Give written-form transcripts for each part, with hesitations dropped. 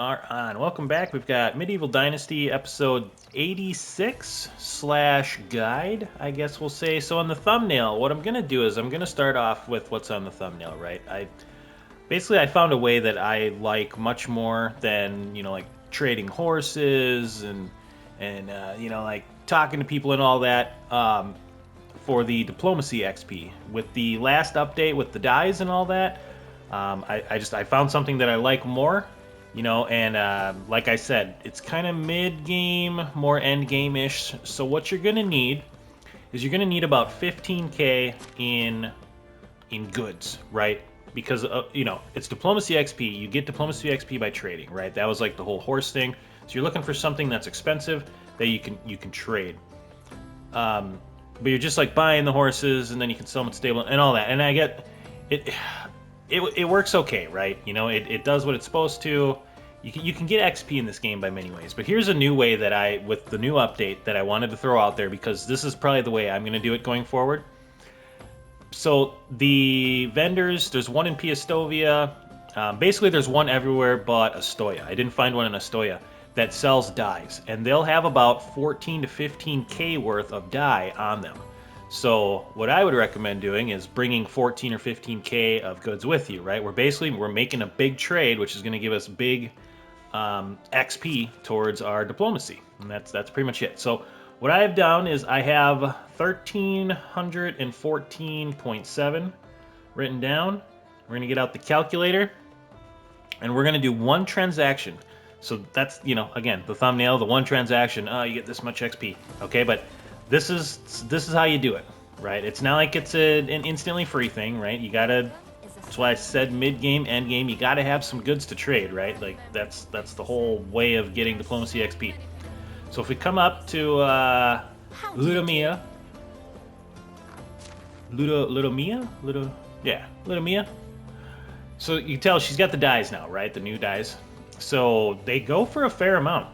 are on. Welcome back. We've got Medieval Dynasty episode 86/guide, I guess we'll say. So on the thumbnail, what I'm going to do is I'm going to start off with what's on the thumbnail, right? I found a way that I like much more than, like trading horses and like talking to people and all that for the diplomacy XP. With the last update with the dies and all that, I found something that I like more, and like I said, it's kind of mid-game, more end-game-ish. So what you're gonna need is you're gonna need about 15k in goods, right? Because it's diplomacy XP. You get diplomacy XP by trading, right? That was like the whole horse thing. So you're looking for something that's expensive that you can trade. But you're just like buying the horses, and then you can sell them at stable and all that. And I get it. It works okay, right? It does what it's supposed to. You can get XP in this game by many ways. But here's a new way that with the new update that I wanted to throw out there, because this is probably the way I'm going to do it going forward. So the vendors, there's one in Piastovia. Basically, there's one everywhere but Astoya. I didn't find one in Astoya that sells dies, and they'll have about 14 to 15k worth of die on them. So what I would recommend doing is bringing 14 or 15k of goods with you, right? We're making a big trade, which is going to give us big XP towards our diplomacy, and that's pretty much it. So what I have done is I have 1314.7 written down. We're going to get out the calculator, and we're going to do one transaction. So that's, again, the thumbnail, the one transaction. Oh, you get this much XP. Okay, but this is how you do it, right? It's not like it's an instantly free thing, right? You gotta. That's why I said mid-game, end-game. You gotta have some goods to trade, right? Like that's the whole way of getting diplomacy XP. So if we come up to Ludomia, Ludomia. So you can tell she's got the dies now, right? The new dies. So they go for a fair amount.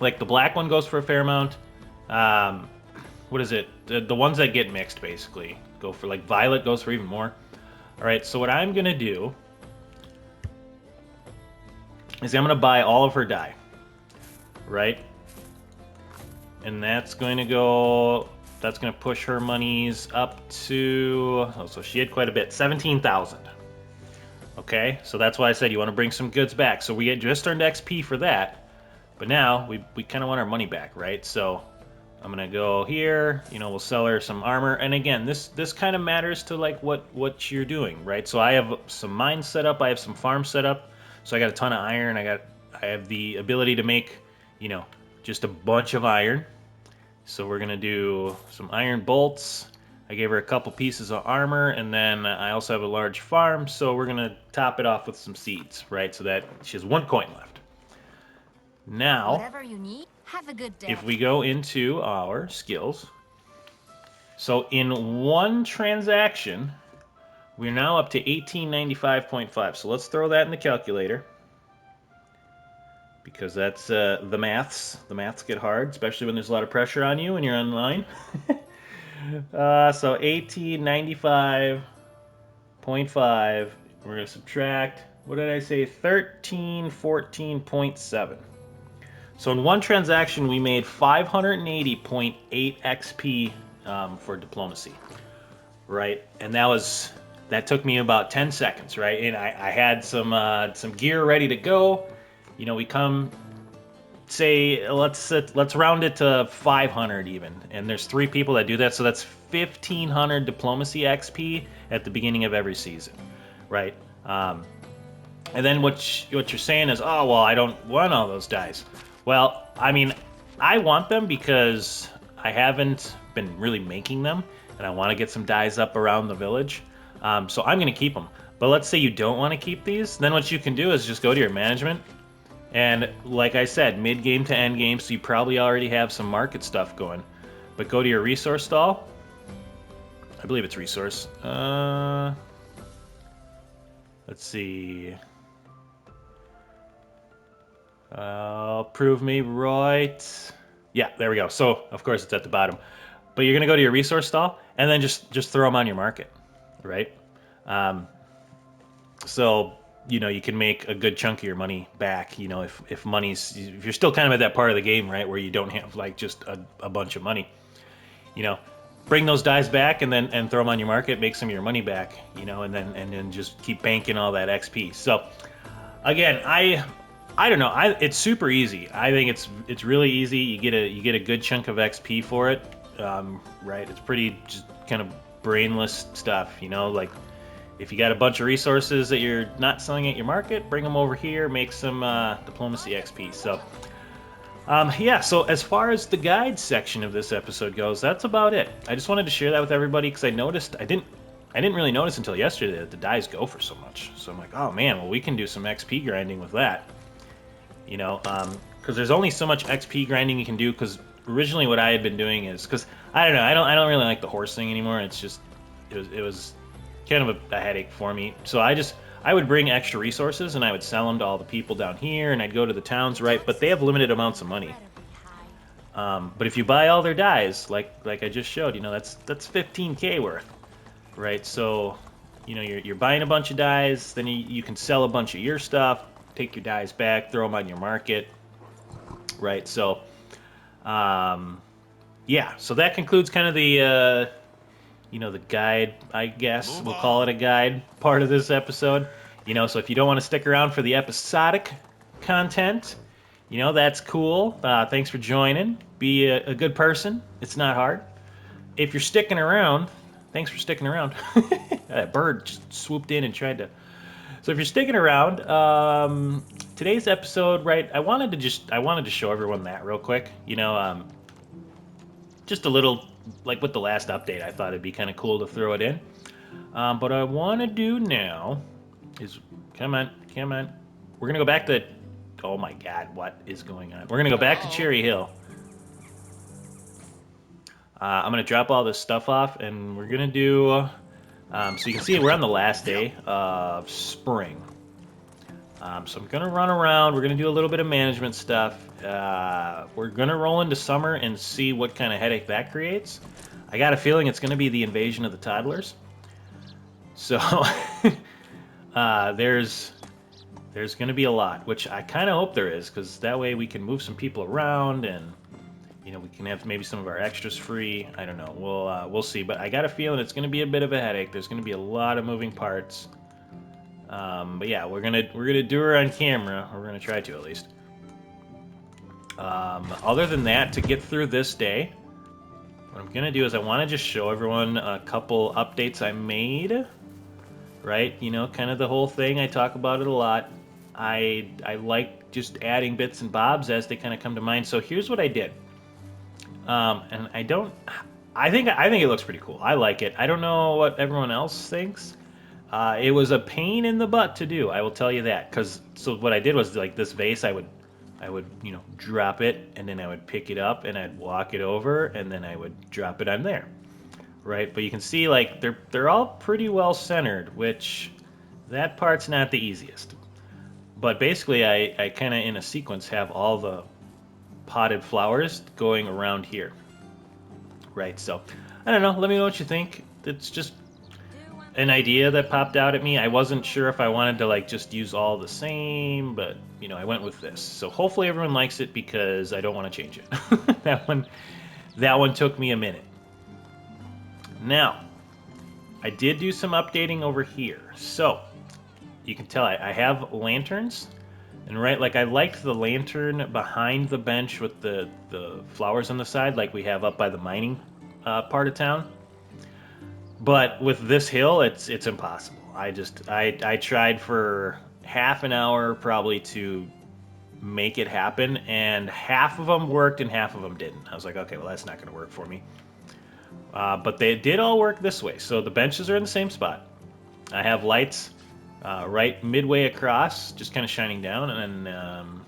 Like the black one goes for a fair amount. What is it? The ones that get mixed basically go for, like violet goes for even more. All right, so what I'm gonna do is I'm gonna buy all of her die, right? And that's going to push her monies up to, so she had quite a bit, 17,000. Okay, so that's why I said you want to bring some goods back. So we had just earned XP for that, but now we kind of want our money back, right? So I'm gonna go here. We'll sell her some armor, and again, this kind of matters to like what you're doing, right? So I have some mines set up, I have some farms set up, so I got a ton of iron. I have the ability to make, just a bunch of iron. So we're gonna do some iron bolts. I gave her a couple pieces of armor, and then I also have a large farm, so we're gonna top it off with some seeds, right? So that she has 1 coin left. Now, whatever you need, have a good day. If we go into our skills, so in one transaction, we're now up to 1895.5. So let's throw that in the calculator, because that's the maths. The maths get hard, especially when there's a lot of pressure on you when you're online. So 1895.5, we're going to subtract, what did I say, 1314.7. So in one transaction, we made 580.8 XP for diplomacy, right? And that took me about 10 seconds, right? And I had some gear ready to go. We come, say, let's round it to 500 even, and there's 3 people that do that, so that's 1,500 diplomacy XP at the beginning of every season, right? And then what you're saying is, oh well, I don't want all those dies. Well, I mean, I want them because I haven't been really making them, and I want to get some dies up around the village. So I'm going to keep them. But let's say you don't want to keep these, then what you can do is just go to your management. And like I said, mid-game to end-game, so you probably already have some market stuff going. But go to your resource stall. I believe it's resource. Let's see. Prove me right. Yeah, there we go. So, of course, it's at the bottom. But you're going to go to your resource stall, and then just throw them on your market, right? So you know, you can make a good chunk of your money back. You know, if you're still kind of at that part of the game, right, where you don't have like just a bunch of money, you know, bring those dies back and throw them on your market, make some of your money back, you know, and then just keep banking all that XP. So again, I don't know. It's super easy. I think it's really easy. You get a good chunk of XP for it, right? It's pretty just kind of brainless stuff, you know. Like if you got a bunch of resources that you're not selling at your market, bring them over here, make some diplomacy XP. So yeah. So as far as the guide section of this episode goes, that's about it. I just wanted to share that with everybody because I noticed I didn't really notice until yesterday that the dies go for so much. So I'm like, oh man, well we can do some XP grinding with that. You know, because there's only so much XP grinding you can do. Because originally what I had been doing is because I don't know, I don't really like the horse thing anymore. It's just it was kind of a headache for me. So I would bring extra resources and I would sell them to all the people down here, and I'd go to the towns, right? But they have limited amounts of money. But if you buy all their dies, like I just showed, you know, that's 15K worth, right? So, you know, you're buying a bunch of dies, then you can sell a bunch of your stuff, take your dies back, throw them on your market, right? So, um, yeah. So that concludes kind of the you know, the guide, I guess we'll call it a guide part of this episode. You know, so if you don't want to stick around for the episodic content, you know, that's cool. Thanks for joining. Be a good person. It's not hard. If you're sticking around, thanks for sticking around. That bird just swooped in and tried to. So if you're sticking around, today's episode, right? I wanted to show everyone that real quick. You know, just a little like with the last update. I thought it'd be kind of cool to throw it in. But what I want to do now is, come on, come on. We're gonna go back to. Oh my God, what is going on? We're gonna go back to Cherry Hill. I'm gonna drop all this stuff off, and we're gonna do. So you can see we're on the last day of spring. So I'm gonna run around. We're gonna do a little bit of management stuff. We're gonna roll into summer and see what kind of headache that creates. I got a feeling it's gonna be the invasion of the toddlers. So there's gonna be a lot, which I kind of hope there is, because that way we can move some people around and you know we can have maybe some of our extras free. I don't know. We'll see. But I got a feeling it's gonna be a bit of a headache. There's gonna be a lot of moving parts. But yeah, we're gonna do her on camera. Or we're gonna try to at least. Other than that, to get through this day, what I'm gonna do is I want to just show everyone a couple updates I made. Right, you know, kind of the whole thing. I talk about it a lot. I like just adding bits and bobs as they kind of come to mind. So here's what I did. And I don't. I think it looks pretty cool. I like it. I don't know what everyone else thinks. It was a pain in the butt to do. I will tell you that. So what I did was like this vase. I would you know drop it and then I would pick it up and I'd walk it over and then I would drop it on there. Right, but you can see like they're all pretty well centered, which that part's not the easiest. But basically, I kind of in a sequence have all the potted flowers going around here. Right, so I don't know. Let me know what you think. It's just an idea that popped out at me. I wasn't sure if I wanted to like just use all the same, but you know I went with this. So hopefully everyone likes it because I don't want to change it. that one took me a minute. Now, I did do some updating over here. So, you can tell I have lanterns. And right, like I liked the lantern behind the bench with the flowers on the side like we have up by the mining part of town. But with this hill, it's impossible. I tried for half an hour probably to make it happen, and half of them worked and half of them didn't. I was like, okay, well that's not going to work for me. But they did all work this way. So the benches are in the same spot. I have lights right midway across, just kind of shining down, and then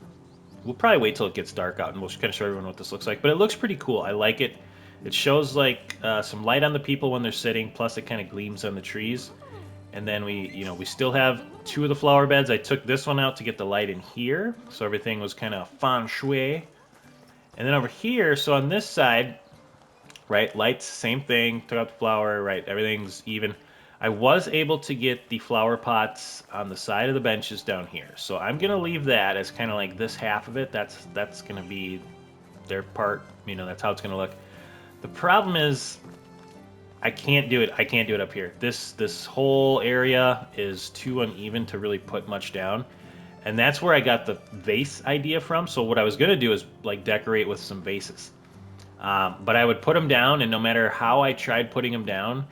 we'll probably wait till it gets dark out, and we'll kind of show everyone what this looks like. But it looks pretty cool. I like it. It shows like some light on the people when they're sitting, plus it kind of gleams on the trees. And then we still have two of the flower beds. I took this one out to get the light in here, so everything was kind of feng shui. And then over here, so on this side, right, lights, same thing. Took out the flower, right, everything's even. I was able to get the flower pots on the side of the benches down here. So I'm going to leave that as kind of like this half of it. That's going to be their part. You know, that's how it's going to look. The problem is I can't do it. I can't do it up here. This whole area is too uneven to really put much down. And that's where I got the vase idea from. So what I was going to do is like decorate with some vases. But I would put them down, and no matter how I tried putting them down,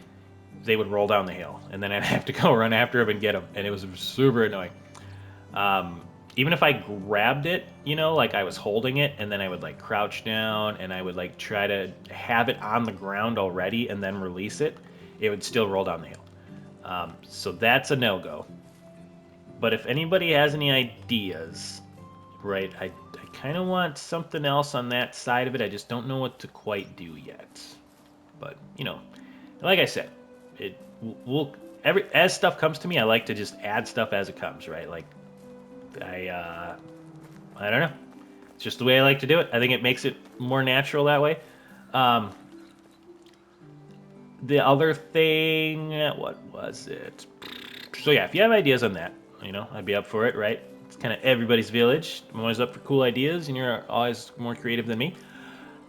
they would roll down the hill, and then I'd have to go run after them and get them, and it was super annoying. Even if I grabbed it, you know, like I was holding it, and then I would like crouch down, and I would like try to have it on the ground already, and then release it, it would still roll down the hill. So that's a no-go. But if anybody has any ideas, right, I kind of want something else on that side of it. I just don't know what to quite do yet. But, you know, like I said, it will as stuff comes to me, I like to just add stuff as it comes, right? Like I don't know. It's just the way I like to do it. I think it makes it more natural that way. The other thing, what was it? So yeah, if you have ideas on that, you know, I'd be up for it, right? It's kind of everybody's village. I'm always up for cool ideas, and you're always more creative than me.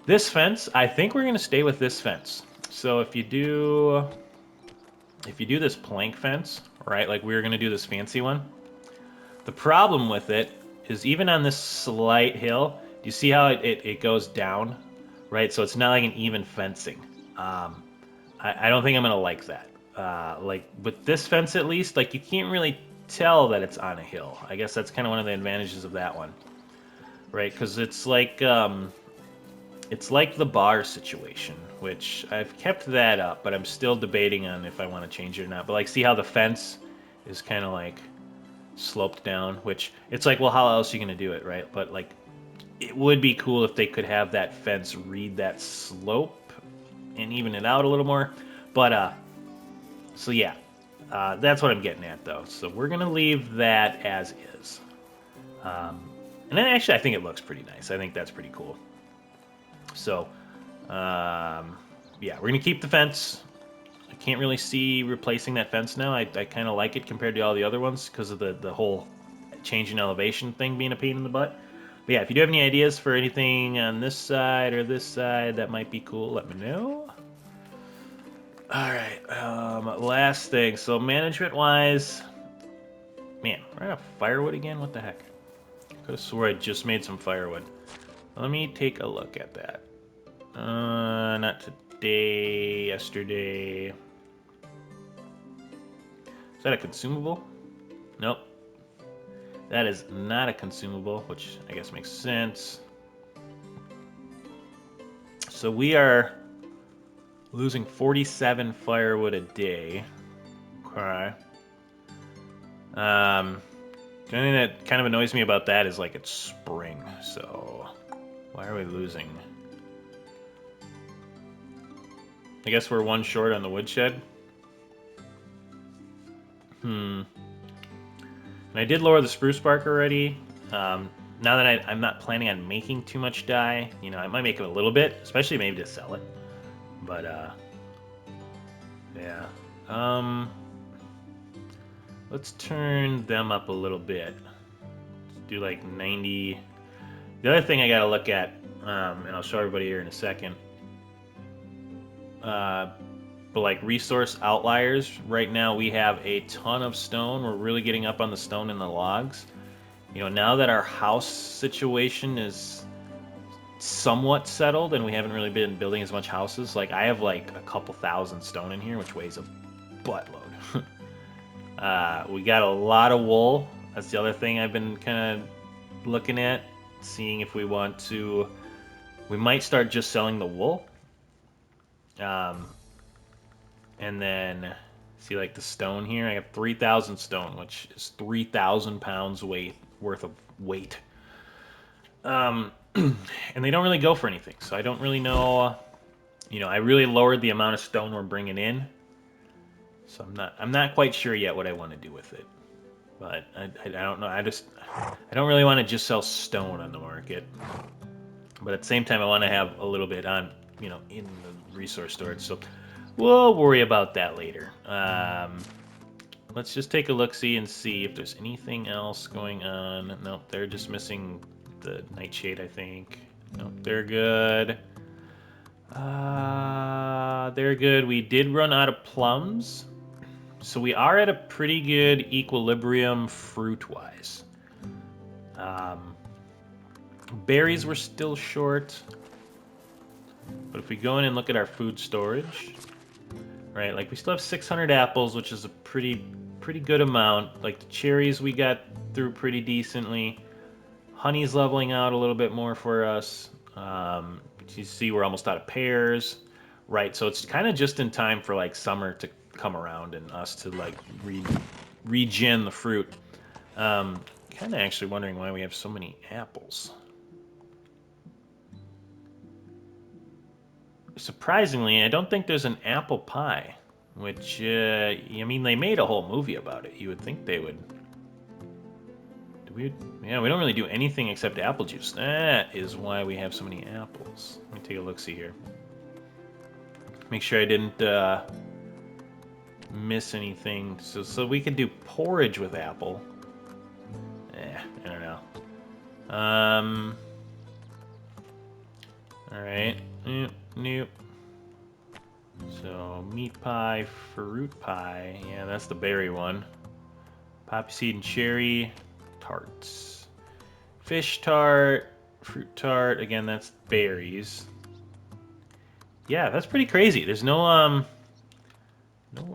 This fence, I think we're going to stay with this fence. So if you do this plank fence, right, like we were going to do this fancy one, the problem with it is even on this slight hill, do you see how it goes down, right? So it's not like an even fencing. I don't think I'm going to like that. Like with this fence at least, like you can't really tell that it's on a hill. I guess that's kind of one of the advantages of that one, right? Because it's like the bar situation, which I've kept that up, but I'm still debating on if I want to change it or not. But like, see how the fence is kind of like sloped down, which it's like, well, how else are you going to do it, right? But like, it would be cool if they could have that fence read that slope and even it out a little more. But so yeah, that's what I'm getting at though. So we're gonna leave that as is. And then actually, I think it looks pretty nice. I think that's pretty cool. So, yeah, we're gonna keep the fence. I can't really see replacing that fence now. I kind of like it compared to all the other ones because of the whole change in elevation thing being a pain in the butt. But yeah, if you do have any ideas for anything on this side or this side that might be cool, let me know. All right, last thing. So management-wise, man, we're out of firewood again? What the heck? Could have swore I just made some firewood. Let me take a look at that. Not today, yesterday. Is that a consumable? Nope. That is not a consumable, which I guess makes sense. So we are losing 47 firewood a day. Okay. The only thing that kind of annoys me about that is like it's spring, so why are we losing? I guess we're one short on the woodshed. And I did lower the spruce bark already. Now that I'm not planning on making too much dye, you know, I might make it a little bit, especially maybe to sell it. But, yeah. Let's turn them up a little bit. Let's do like 90. The other thing I gotta look at, and I'll show everybody here in a second, but like resource outliers, right now we have a ton of stone. We're really getting up on the stone and the logs. You know, now that our house situation is somewhat settled and we haven't really been building as much houses, like I have like a couple thousand stone in here, which weighs a buttload. We got a lot of wool. That's the other thing I've been kind of looking at, seeing if we want to. We might start just selling the wool. And then see like the stone here. I have 3,000 stone, which is 3,000 pounds worth of weight. And they don't really go for anything, so I don't really know. You know, I really lowered the amount of stone we're bringing in, so I'm not quite sure yet what I want to do with it. But I don't know. I don't really want to just sell stone on the market. But at the same time, I want to have a little bit on, you know, in the resource storage. So We'll worry about that later. Let's just take a look-see and see if there's anything else going on. Nope, they're just missing the nightshade, I think. Nope, they're good. They're good. We did run out of plums. So we are at a pretty good equilibrium fruit-wise. Berries we're still short. But if we go in and look at our food storage, right, like we still have 600 apples, which is a pretty good amount. Like the cherries we got through pretty decently. Honey's leveling out a little bit more for us. You see we're almost out of pears. Right, so it's kind of just in time for like summer to come around and us to like regen the fruit. Kind of actually wondering why we have so many apples. Surprisingly, I don't think there's an apple pie, which, I mean, they made a whole movie about it. You would think they would. Yeah, we don't really do anything except apple juice. That is why we have so many apples. Let me take a look-see here. Make sure I didn't miss anything. So we could do porridge with apple. I don't know. All right. Nope. So meat pie, fruit pie. Yeah, that's the berry one. Poppy seed and cherry tarts. Fish tart, fruit tart. Again, that's berries. Yeah, that's pretty crazy. There's no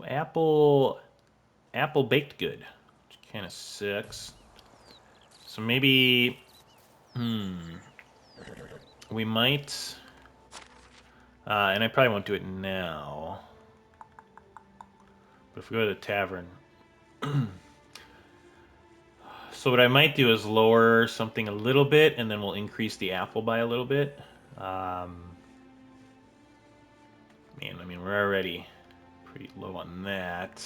apple baked good, which kind of sucks. So maybe we might and I probably won't do it now. But if we go to the tavern, so what I might do is lower something a little bit, and then we'll increase the apple by a little bit. Man, I mean, we're already pretty low on that.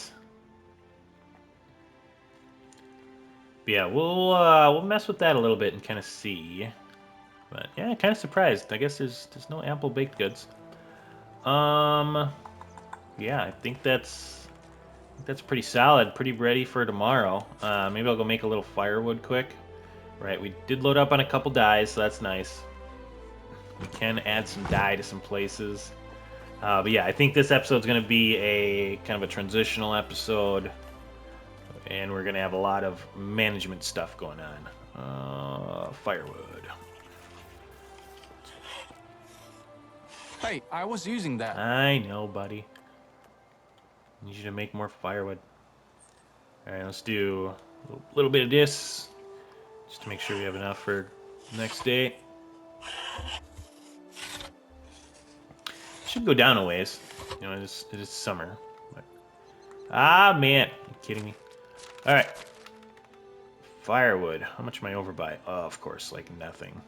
But yeah, we'll mess with that a little bit and kind of see. But yeah, kind of surprised. I guess there's no apple baked goods. Yeah, I think that's pretty solid. Pretty ready for tomorrow. Maybe I'll go make a little firewood quick. Right, we did load up on a couple dyes, so that's nice. We can add some dye to some places. But yeah, I think this episode's going to be a kind of a transitional episode, and we're going to have a lot of management stuff going on. Firewood. Hey, I was using that. I know, buddy. Need you to make more firewood. All right, let's do a little bit of this, just to make sure we have enough for the next day. Should go down a ways. You know, it is summer. But... Ah, man. Are you kidding me? All right. Firewood. How much am I over by? Oh, of course, like nothing.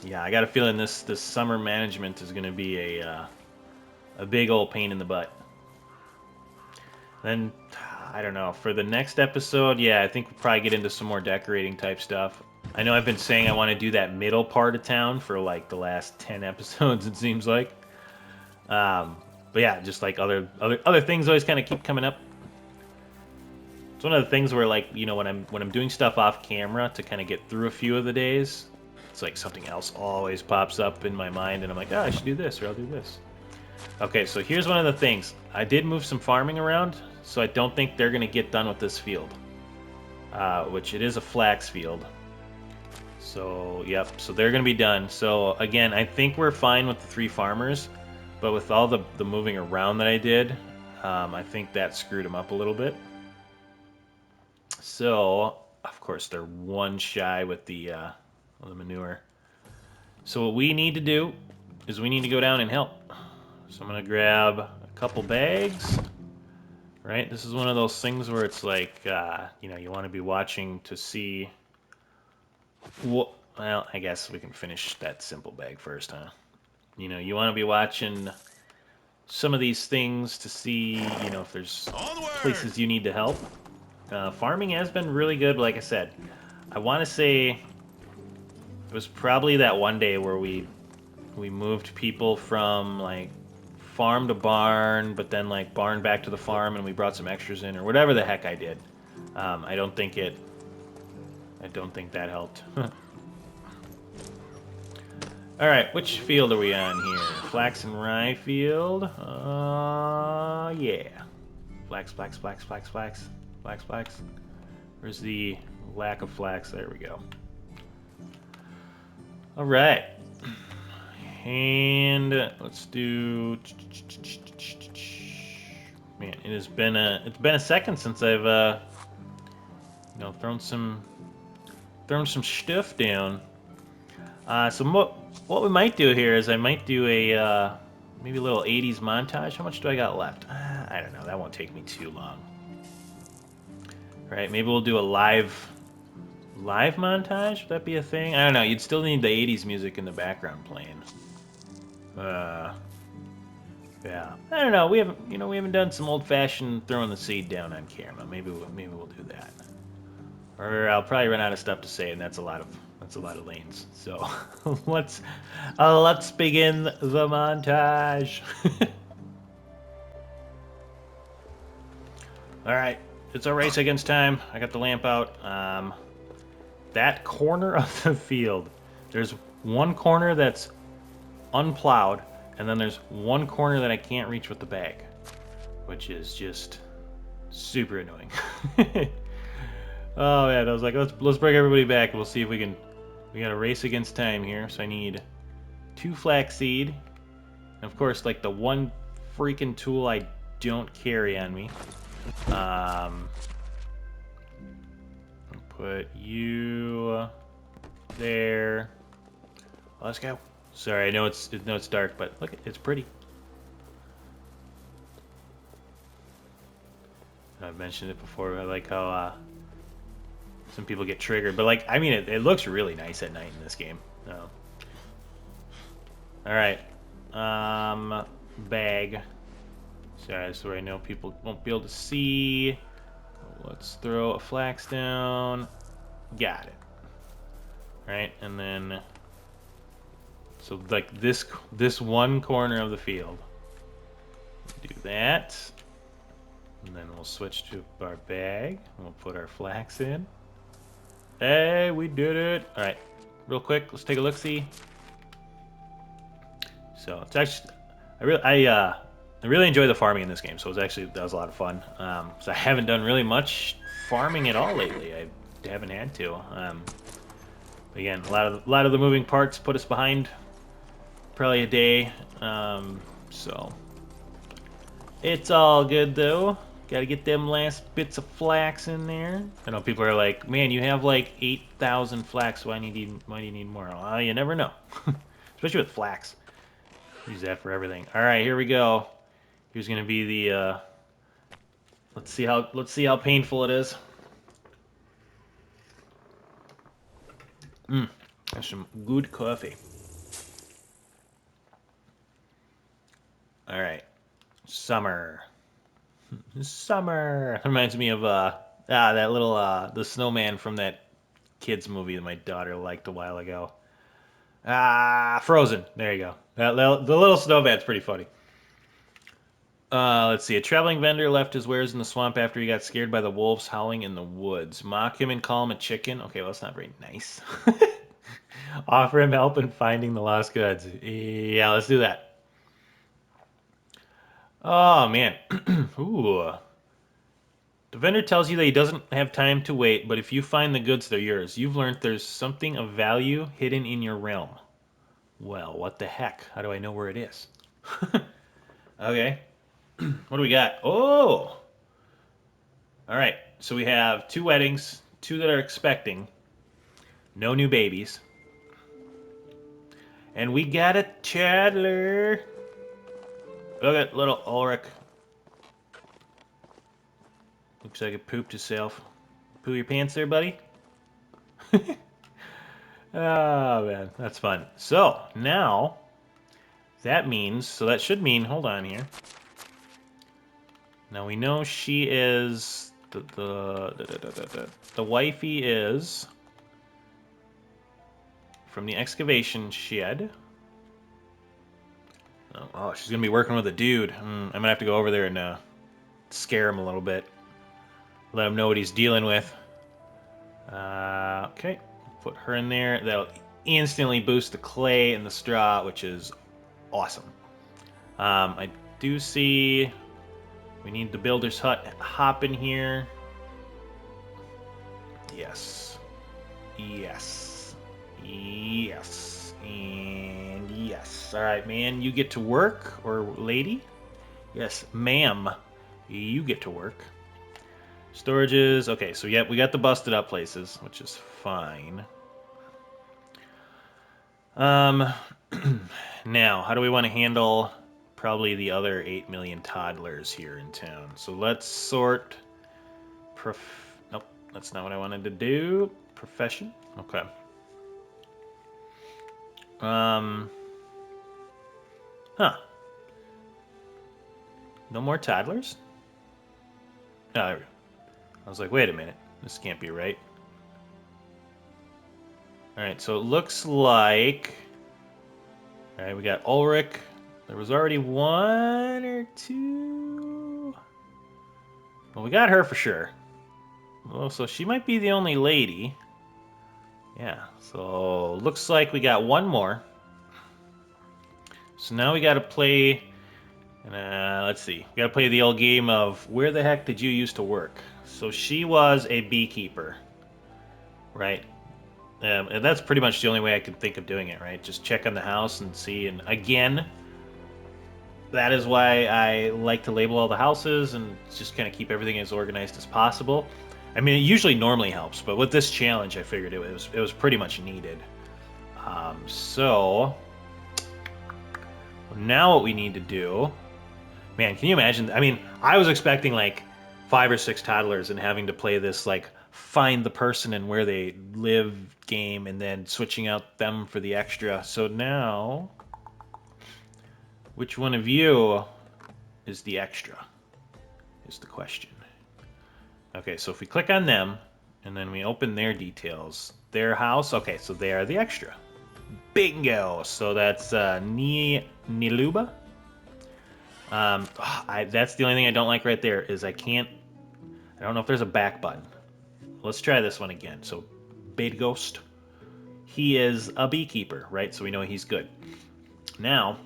Yeah, I got a feeling this summer management is going to be a big old pain in the butt. Then, I don't know, for the next episode, yeah, I think we'll probably get into some more decorating type stuff. I know I've been saying I want to do that middle part of town for like the last 10 episodes, it seems like. But yeah, just like other things always kind of keep coming up. It's one of the things where, like, you know, when I'm doing stuff off camera to kind of get through a few of the days, it's like something else always pops up in my mind, and I'm like, oh, I should do this, or I'll do this. Okay, so here's one of the things. I did move some farming around, so I don't think they're going to get done with this field, which it is a flax field. So, yep, so they're going to be done. So, again, I think we're fine with the 3 farmers, but with all the moving around that I did, I think that screwed them up a little bit. So, of course, they're 1 shy with the manure. So what we need to do is we need to go down and help. So I'm going to grab a couple bags. Right? This is one of those things where it's like, you know, you want to be watching to see... Well, I guess we can finish that simple bag first, huh? You know, you want to be watching some of these things to see, you know, if there's places you need to help. Farming has been really good, but like I said, I want to say was probably that one day where we moved people from like farm to barn, but then like barn back to the farm, and we brought some extras in, or whatever the heck I did. I don't think that helped. All right, which field are we on here? Flax and rye field. Yeah. Flax, flax, flax, flax, flax, flax, flax. Where's the lack of flax? There we go. All right. And let's do. Man, it's been a second since I've thrown some stuff down. So what we might do here is I might do a maybe a little 80s montage. How much do I got left? I don't know. That won't take me too long. All right, maybe we'll do a live montage. Would that be a thing? I don't know. You'd still need the 80s music in the background playing. Yeah. I don't know. We haven't done some old-fashioned throwing the seed down on camera. Maybe we'll do that. Or I'll probably run out of stuff to say, and that's a lot of lanes. So let's begin the montage. All right, it's a race against time. I got the lamp out. That corner of the field, there's one corner that's unplowed, and then there's one corner that I can't reach with the bag, which is just super annoying. Oh man, I was like, let's bring everybody back. We'll see if we can. We got a race against time here, so I need 2 flaxseed, and of course, like the one freaking tool I don't carry on me. Put you there. Let's go. Sorry, I know it's dark, but look, it's pretty. I've mentioned it before. I like how some people get triggered, but like, I mean, it looks really nice at night in this game. Oh. All right, bag. Sorry, that's where I know people won't be able to see. Let's throw a flax down. Got it. Right, and then so like this one corner of the field. Do that, and then we'll switch to our bag. We'll put our flax in. Hey, we did it! All right, real quick, let's take a look. See. So it's actually, I really enjoy the farming in this game. So that was a lot of fun. So I haven't done really much farming at all lately. I haven't had to. Again, a lot of the moving parts put us behind probably a day. So it's all good though. Got to get them last bits of flax in there. I know people are like, "Man, you have like 8,000 flax. Why do you need more?" Well, you never know, especially with flax. Use that for everything. All right, here we go. Here's gonna be the. Let's see how painful it is. That's some good coffee. All right, summer. Summer reminds me of that little the snowman from that kids movie that my daughter liked a while ago. Frozen. There you go. The little snowman's pretty funny. Let's see. A traveling vendor left his wares in the swamp after he got scared by the wolves howling in the woods. Mock him and call him a chicken. Okay, well, that's not very nice. Offer him help in finding the lost goods. Yeah, let's do that. Oh, man. Ooh. The vendor tells you that he doesn't have time to wait, but if you find the goods, they're yours. You've learned there's something of value hidden in your realm. Well, what the heck? How do I know where it is? Okay. What do we got? Oh! All right. So we have 2 weddings, 2 that are expecting, no new babies. And we got a Chandler. Look at little Ulrich. Looks like it pooped himself. Poo your pants there, buddy? Oh, man. That's fun. So, now, that means, so that should mean, hold on here. Now we know she is, the wifey is from the excavation shed. Oh, she's gonna be working with a dude. I'm gonna have to go over there and scare him a little bit. Let him know what he's dealing with. Okay, put her in there. That'll instantly boost the clay and the straw, which is awesome. I do see we need the builder's hut hop in here. Yes. Yes. Yes. And yes. All right, man, you get to work, or lady? Yes, ma'am, you get to work. Storages. Okay, so yep, we got the busted up places, which is fine. Now, how do we want to handle probably the other 8 million toddlers here in town? So let's sort. Nope, that's not what I wanted to do. Profession. Okay. Huh. No more toddlers? Oh, there we go. I was like, wait a minute. This can't be right. Alright, so it looks like... Alright, we got Ulrich. There was already 1 or 2... Well, we got her for sure. Oh, so she might be the only lady. Yeah, so looks like we got 1 more. So now we got to play... let's see. We got to play the old game of where the heck did you used to work? So she was a beekeeper, right? And that's pretty much the only way I could think of doing it, right? Just check on the house and see. And again, that is why I like to label all the houses and just kind of keep everything as organized as possible. I mean, it usually normally helps, but with this challenge, I figured it was pretty much needed. So now what we need to do, man, can you imagine? I mean, I was expecting like 5 or 6 toddlers and having to play this like find the person and where they live game and then switching out them for the extra. So now, which one of you is the extra is the question. Okay, so if we click on them and then we open their details, their house, okay, so they are the extra. Bingo! So that's Niluba. That's the only thing I don't like right there is I don't know if there's a back button. Let's try this one again. So, Beta Ghost. He is a beekeeper, right? So we know he's good. Now,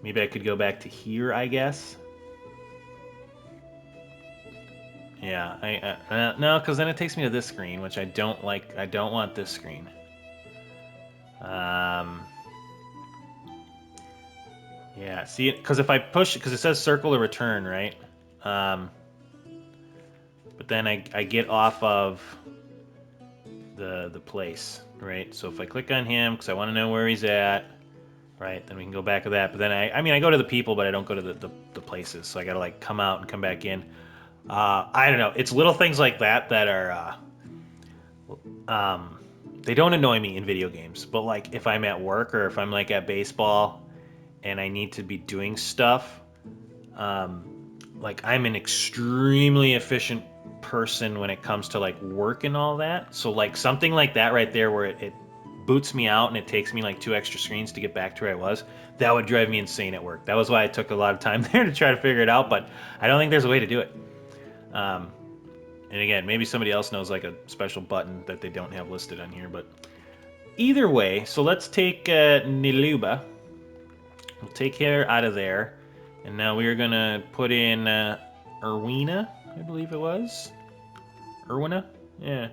maybe I could go back to here, I guess. Yeah, no, because then it takes me to this screen, which I don't like. I don't want this screen. Yeah, see, because if I push, because it says circle to return, right? But then I get off of the place, right? So if I click on him, because I want to know where he's at, right? Then we can go back to that. But then I mean, I go to the people, but I don't go to the places. So I got to like come out and come back in. I don't know. It's little things like that that are, they don't annoy me in video games. But like if I'm at work or if I'm like at baseball and I need to be doing stuff, like I'm an extremely efficient person when it comes to like work and all that. So like something like that right there where it boots me out and it takes me like 2 extra screens to get back to where I was, that would drive me insane at work. That was why I took a lot of time there to try to figure it out, but I don't think there's a way to do it. And again, maybe somebody else knows like a special button that they don't have listed on here, but either way, so let's take Niluba. We'll take her out of there. And now we are going to put in Erwina, I believe it was. Erwina? Yeah.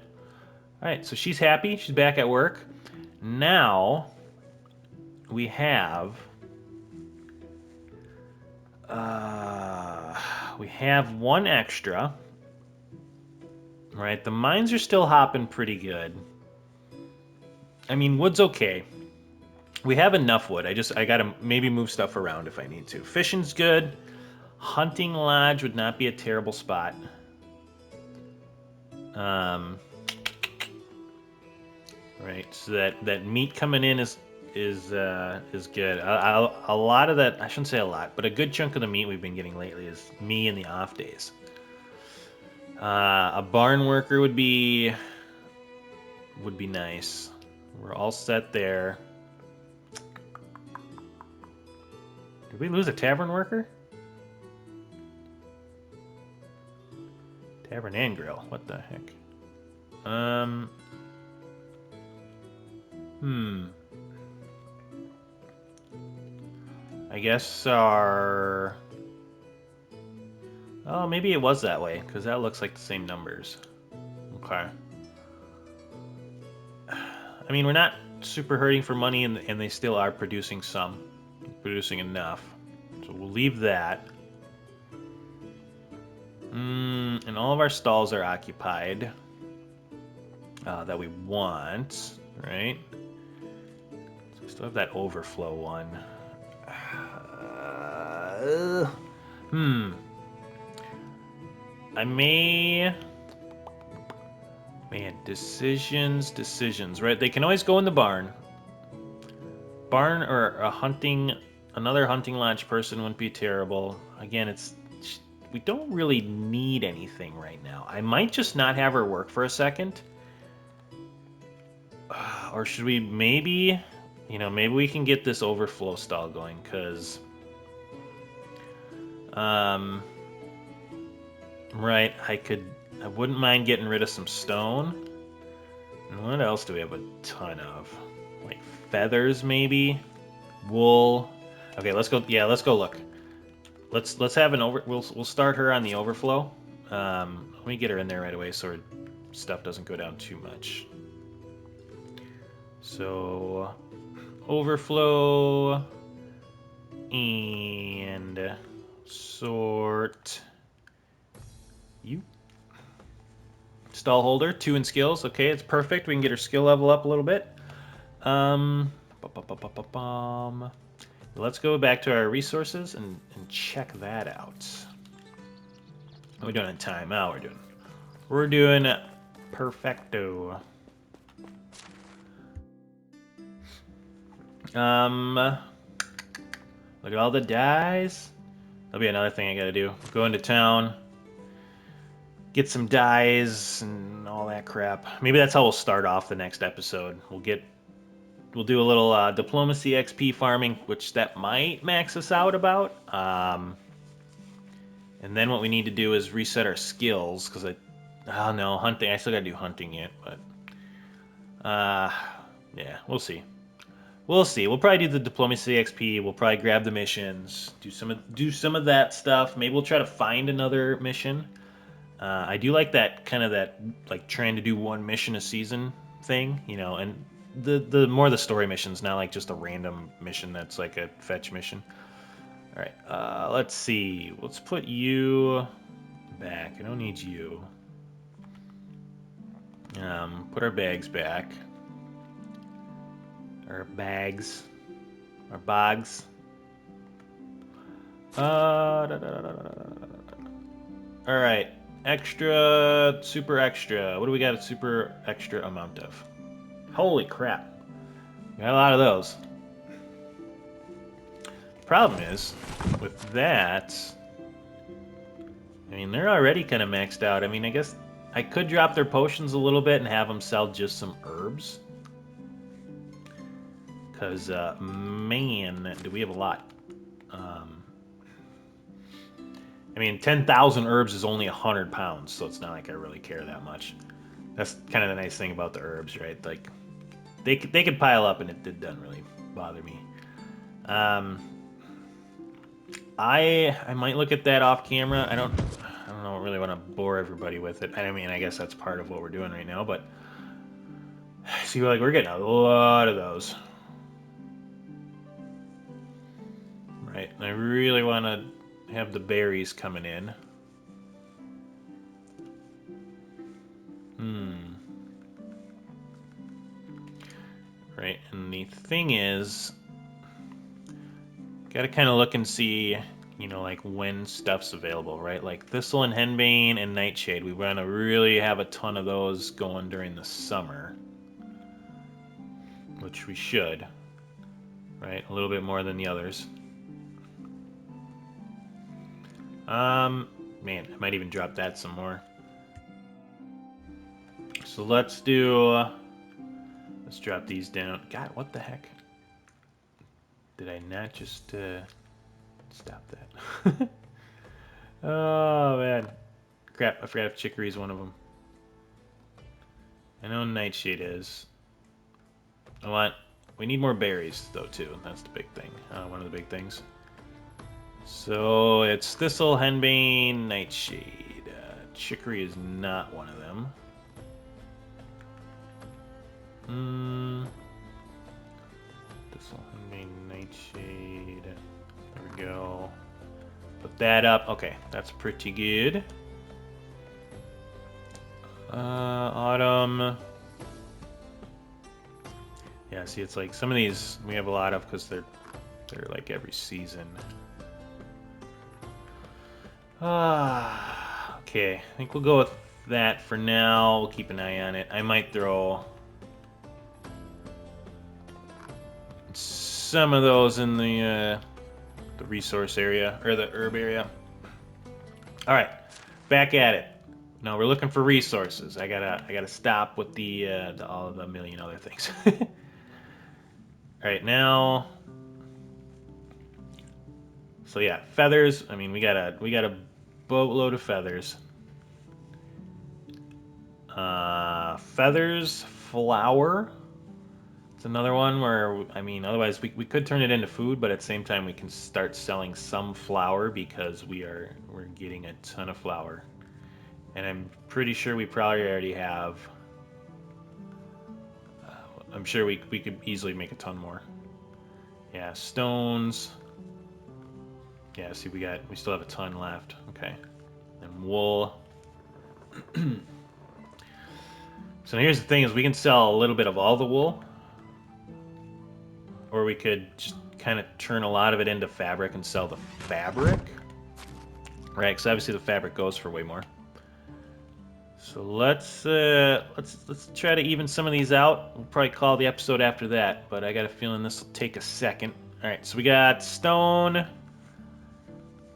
All right, so she's happy. She's back at work. Now we have... we have 1 extra. All right, the mines are still hopping pretty good. I mean, wood's okay. We have enough wood. I gotta maybe move stuff around if I need to. Fishing's good. Hunting lodge would not be a terrible spot. Right, so that meat coming in is good. A lot of that, I shouldn't say a lot, but a good chunk of the meat we've been getting lately is me in the off days. A barn worker would be nice. We're all set there. Did we lose a tavern worker? Tavern and grill. What the heck? I guess our... Oh, maybe it was that way, because that looks like the same numbers. Okay. I mean, we're not super hurting for money, and they still are producing some. Producing enough. So we'll leave that. And all of our stalls are occupied. That we want, right? So we still have that overflow one. I may... Man, decisions, right? They can always go in the barn. Barn or another hunting lodge person wouldn't be terrible. Again, we don't really need anything right now. I might just not have her work for a second. Or should we maybe, maybe we can get this overflow stall going, because, right, I wouldn't mind getting rid of some stone. And what else do we have a ton of? Like feathers, maybe? Wool. Okay, let's go, let's go look. Let's have we'll start her on the overflow. Let me get her in there right away so her stuff doesn't go down too much. So, overflow and sort you. Stall holder, 2 in skills. Okay, it's perfect. We can get her skill level up a little bit. Let's go back to our resources and check that out. What are we doing in time? Oh, we're doing perfecto. Look at all the dyes. That'll be another thing I gotta do. Go into town, get some dyes and all that crap. Maybe that's how we'll start off the next episode. We'll do a little diplomacy XP farming, which that might max us out about. And then what we need to do is reset our skills, because no, hunting. I still gotta do hunting yet, but yeah, we'll see. We'll see. We'll probably do the diplomacy XP. We'll probably grab the missions, do some of that stuff. Maybe we'll try to find another mission. I do like that like trying to do one mission a season thing, and the more the story missions, not like just a random mission that's like a fetch mission. All right, let's see. Let's put you back. I don't need you. Put our bags back. Our bags. Our bogs. Alright. Extra, super extra. What do we got a super extra amount of? Holy crap. Got a lot of those. Problem is, with that, I mean, they're already kind of maxed out. I mean, I guess I could drop their potions a little bit and have them sell just some herbs. Because, man, do we have a lot. I mean, 10,000 herbs is only 100 pounds, so it's not like I really care that much. That's kind of the nice thing about the herbs, right? Like, they could pile up and it doesn't really bother me. I might look at that off camera. I don't really want to bore everybody with it. I mean, I guess that's part of what we're doing right now, but see, we're getting a lot of those. Right, and I really want to have the berries coming in. Right, and the thing is, gotta kind of look and see, like when stuff's available, right? Like Thistle and Henbane and Nightshade, we want to really have a ton of those going during the summer. Which we should, right? A little bit more than the others. Man, I might even drop that some more. So let's do Let's drop these down. God, what the heck? Did I not just stop that? Oh, man. Crap, I forgot if chicory is one of them. I know nightshade is. We need more berries, though, too. That's the big thing. One of the big things. So, it's thistle, henbane, nightshade. Chicory is not one of them. Thistle, henbane, nightshade. There we go. Put that up. Okay, that's pretty good. Autumn. Yeah, see, it's like some of these we have a lot of because they're like every season. Okay, I think we'll go with that for now. We'll keep an eye on it. I might throw some of those in the resource area or the herb area. All right, back at it. No, we're looking for resources. I gotta stop with all of the million other things. All right, now. So yeah, feathers. I mean, we got a boatload of feathers. Feathers, flour. It's another one where, I mean, otherwise we could turn it into food, but at the same time we can start selling some flour because we're getting a ton of flour. And I'm pretty sure we probably already have. I'm sure we could easily make a ton more. Yeah, stones. Yeah, see, we still have a ton left. Okay, and wool. So here's the thing: is we can sell a little bit of all the wool, or we could just kind of turn a lot of it into fabric and sell the fabric, right? Because obviously the fabric goes for way more. So let's try to even some of these out. We'll probably call the episode after that, but I got a feeling this will take a second. All right, so we got stone.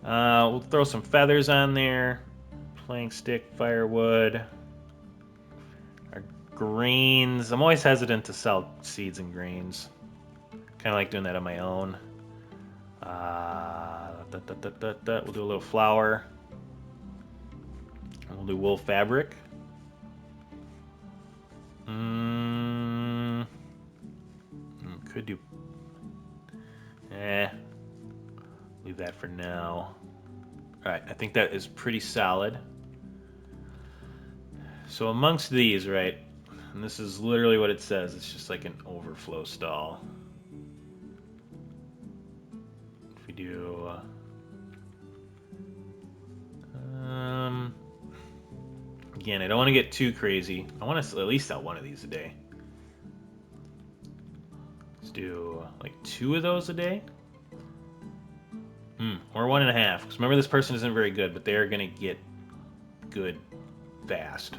We'll throw some feathers on there. Plank stick, firewood. Our grains. I'm always hesitant to sell seeds and grains. Kind of like doing that on my own. We'll do a little flour. We'll do wool fabric. Could do. Leave that for now. Alright, I think that is pretty solid. So amongst these, right, and this is literally what it says, it's just like an overflow stall. If we do... again, I don't want to get too crazy. I want to at least sell one of these a day. Let's do like 2 of those a day. Or 1.5. Because remember, this person isn't very good, but they are going to get good fast.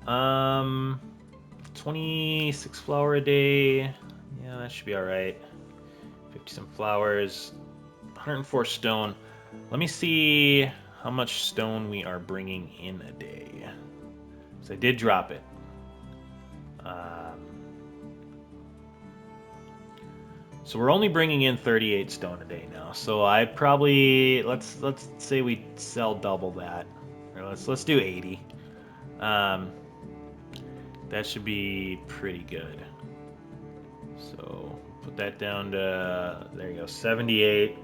26 flour a day. Yeah, that should be alright. 50 some flowers. 104 stone. Let me see how much stone we are bringing in a day. So I did drop it. So we're only bringing in 38 stone a day now. So I probably let's say we sell double that, or let's do 80. That should be pretty good. So put that down to, there you go, 78.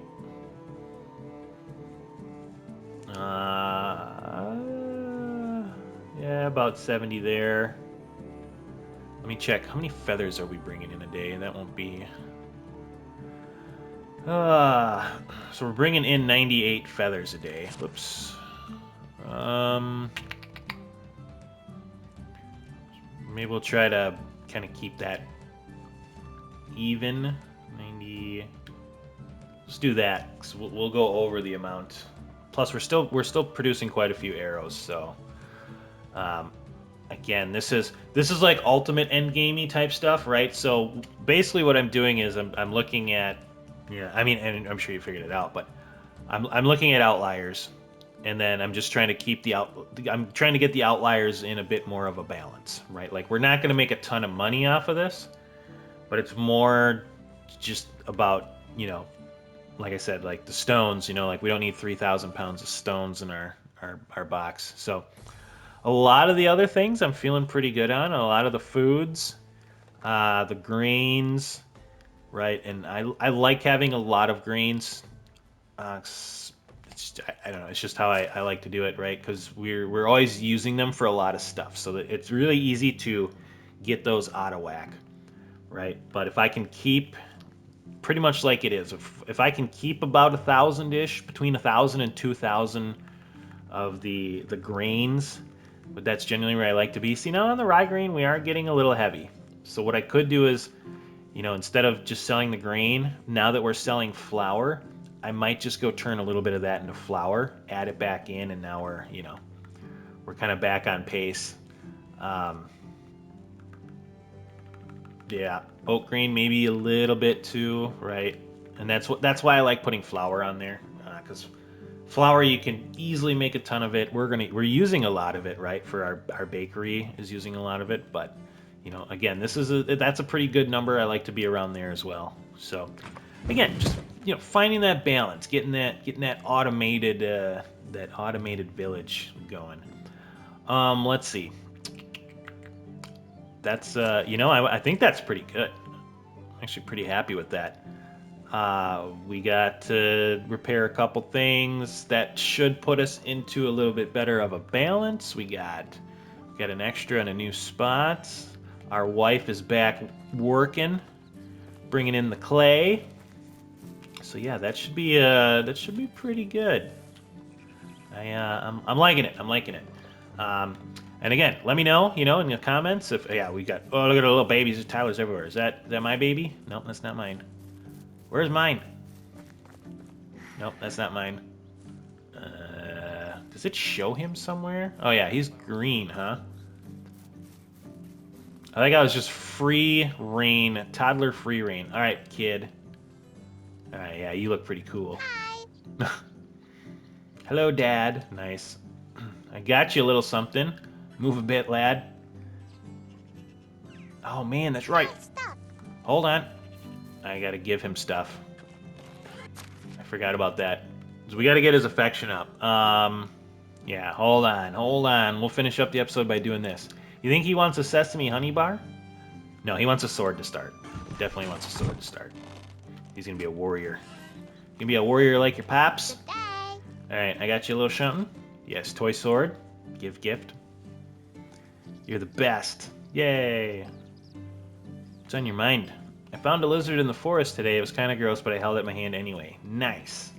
Yeah, about 70 there. Let me check. How many feathers are we bringing in a day? That won't be... so we're bringing in 98 feathers a day. Whoops. Maybe we'll try to kind of keep that even. 90. Let's do that, 'cause we'll go over the amount. Plus, we're still producing quite a few arrows. So, again, this is like ultimate endgamey type stuff, right? So basically, what I'm doing is I'm looking at, yeah, I mean, and I'm sure you figured it out, but I'm looking at outliers, And then I'm just trying to keep I'm trying to get the outliers in a bit more of a balance, right? Like we're not going to make a ton of money off of this, but it's more just about, like I said, like the stones, like we don't need 3,000 pounds of stones in our box. So a lot of the other things I'm feeling pretty good on. A lot of the foods, the grains, right? And I like having a lot of grains. I don't know. It's just how I like to do it, right? Because we're always using them for a lot of stuff, so that it's really easy to get those out of whack, right? But if I can keep pretty much like it is, if I can keep about 1,000-ish, between 1,000 and 2,000 of the grains, but that's generally where I like to be. See, now on the rye grain, we are getting a little heavy. So what I could do is, instead of just selling the grain, now that we're selling flour, I might just go turn a little bit of that into flour, add it back in, and now we're kind of back on pace. Yeah, oat grain maybe a little bit too, right? And that's why I like putting flour on there, because flour you can easily make a ton of it. We're using a lot of it, right? For our bakery is using a lot of it, but again, that's a pretty good number. I like to be around there as well. So again, just finding that balance, getting that automated village going. Let's see. That's I think that's pretty good. I'm actually pretty happy with that. We got to repair a couple things that should put us into a little bit better of a balance. We got an extra in a new spot. Our wife is back working, bringing in the clay. So yeah, that should be pretty good. I'm liking it. I'm liking it. And again, let me know, in the comments if we got. Oh, look at the little babies. There's Tyler's everywhere. Is that my baby? Nope, that's not mine. Where's mine? Nope, that's not mine. Does it show him somewhere? Oh yeah, he's green, huh? I think I was just free reign, toddler free reign. All right, kid. All right, yeah, you look pretty cool. Hi. Hello, Dad. Nice. I got you a little something. Move a bit, lad. Oh man, that's right. Hold on. I gotta give him stuff. I forgot about that. So we gotta get his affection up. Yeah, hold on. We'll finish up the episode by doing this. You think he wants a sesame honey bar? No, he wants a sword to start. He definitely wants a sword to start. He's gonna be a warrior. You gonna be a warrior like your pops? Alright, I got you a little something. Yes, toy sword. Give gift. You're the best. Yay. What's on your mind? I found a lizard in the forest today. It was kind of gross, but I held it in my hand anyway. Nice.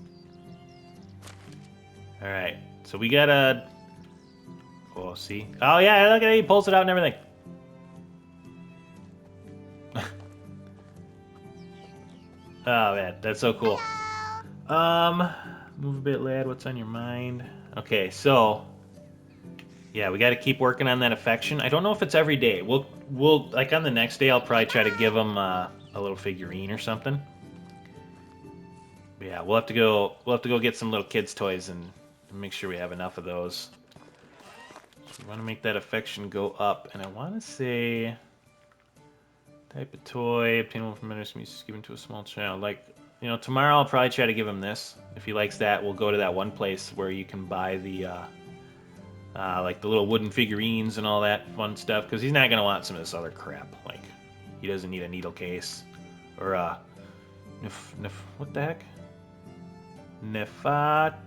Alright, so we got a... Oh, see? Oh, yeah, look at it. He pulls it out and everything. Oh, man, that's so cool. Move a bit, lad. What's on your mind? Okay, so... Yeah, we got to keep working on that affection. I don't know if it's every day. We'll like on the next day, I'll probably try to give him a little figurine or something. But yeah, we'll have to go get some little kids' toys and make sure we have enough of those. So we want to make that affection go up, and I want to say type of toy obtainable from ministers given to a small child. Like, tomorrow I'll probably try to give him this. If he likes that, we'll go to that one place where you can buy the like the little wooden figurines and all that fun stuff, because he's not going to want some of this other crap. Like, he doesn't need a needle case or what the heck? Nefatafel?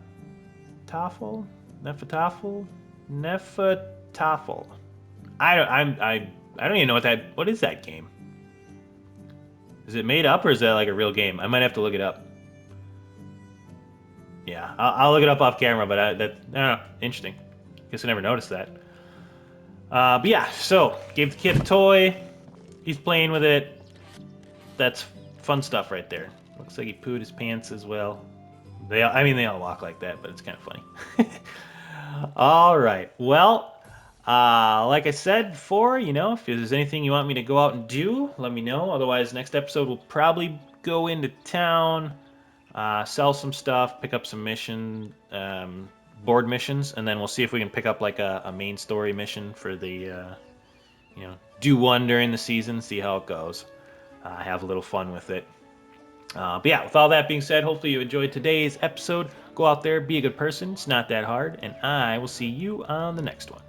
I don't even know what is that game? Is it made up or is that like a real game? I might have to look it up. Yeah, I'll look it up off camera, but I don't know, interesting. Guess I never noticed that. But yeah, so gave the kid a toy. He's playing with it. That's fun stuff right there. Looks like he pooed his pants as well. They all walk like that, but it's kind of funny. All right. Well, like I said before, if there's anything you want me to go out and do, let me know. Otherwise, next episode we'll probably go into town, sell some stuff, pick up some mission, board missions, and then we'll see if we can pick up like a main story mission for the do one during the season, see how it goes. Have a little fun with it. But yeah, with all that being said, hopefully you enjoyed today's episode. Go out there, be a good person. It's not that hard, and I will see you on the next one.